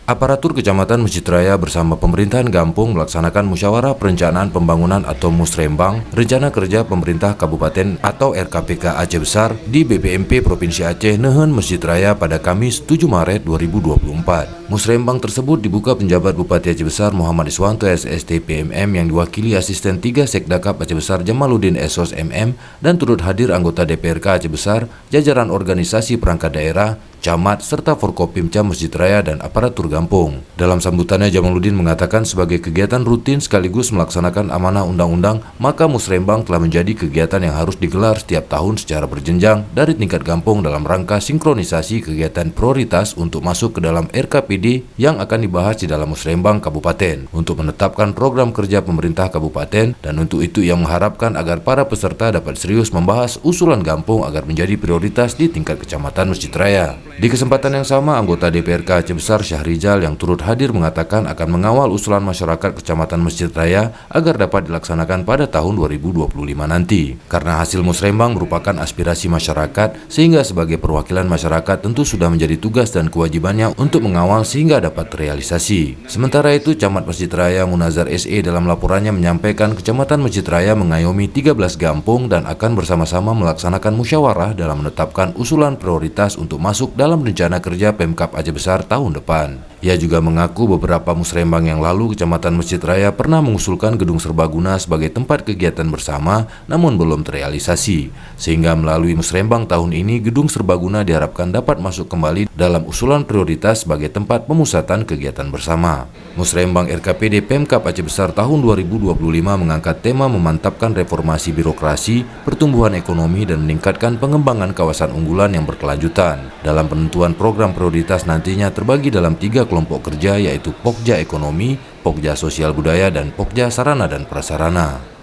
Aparatur Kecamatan Mesjid Raya bersama pemerintahan Gampung melaksanakan musyawarah perencanaan pembangunan atau Musrembang, rencana kerja pemerintah Kabupaten atau RKPK Aceh Besar di BPMP Provinsi Aceh Nehen Mesjid Raya pada Kamis 7 Maret 2024. Musrembang tersebut dibuka penjabat Bupati Aceh Besar Muhammad Iswanto SST PMM yang diwakili Asisten 3 Sekdakap Aceh Besar Jamaluddin Esos MM dan turut hadir anggota DPRK Aceh Besar, jajaran organisasi perangkat daerah, camat, serta Forkopimda Mesjid Raya dan aparatur Gampung. Dalam sambutannya, Jamaluddin mengatakan sebagai kegiatan rutin sekaligus melaksanakan amanah undang-undang, maka Musrembang telah menjadi kegiatan yang harus digelar setiap tahun secara berjenjang dari tingkat Gampung dalam rangka sinkronisasi kegiatan prioritas untuk masuk ke dalam RKPD yang akan dibahas di dalam Musrembang Kabupaten untuk menetapkan program kerja pemerintah Kabupaten, dan untuk itu ia mengharapkan agar para peserta dapat serius membahas usulan Gampung agar menjadi prioritas di tingkat Kecamatan Mesjid Raya. Di kesempatan yang sama, anggota DPRK Aceh Besar Syahrizal yang turut hadir mengatakan akan mengawal usulan masyarakat Kecamatan Mesjid Raya agar dapat dilaksanakan pada tahun 2025 nanti. Karena hasil Musrembang merupakan aspirasi masyarakat, sehingga sebagai perwakilan masyarakat tentu sudah menjadi tugas dan kewajibannya untuk mengawal sehingga dapat terrealisasi. Sementara itu, Camat Mesjid Raya Munazar SE dalam laporannya menyampaikan Kecamatan Mesjid Raya mengayomi 13 Gampung dan akan bersama-sama melaksanakan musyawarah dalam menetapkan usulan prioritas untuk masuk dalam rencana kerja Pemkab Aceh Besar tahun depan. Ia juga mengaku beberapa Musrembang yang lalu Kecamatan Mesjid Raya pernah mengusulkan gedung serbaguna sebagai tempat kegiatan bersama, namun belum terrealisasi. Sehingga melalui Musrembang tahun ini, gedung serbaguna diharapkan dapat masuk kembali dalam usulan prioritas sebagai tempat pemusatan kegiatan bersama. Musrembang RKPD Pemkab Aceh Besar tahun 2025 mengangkat tema memantapkan reformasi birokrasi, pertumbuhan ekonomi, dan meningkatkan pengembangan kawasan unggulan yang berkelanjutan. Dalam penentuan program prioritas nantinya terbagi dalam 3 kelompok kerja, yaitu Pokja Ekonomi, Pokja Sosial Budaya, dan Pokja Sarana dan Prasarana.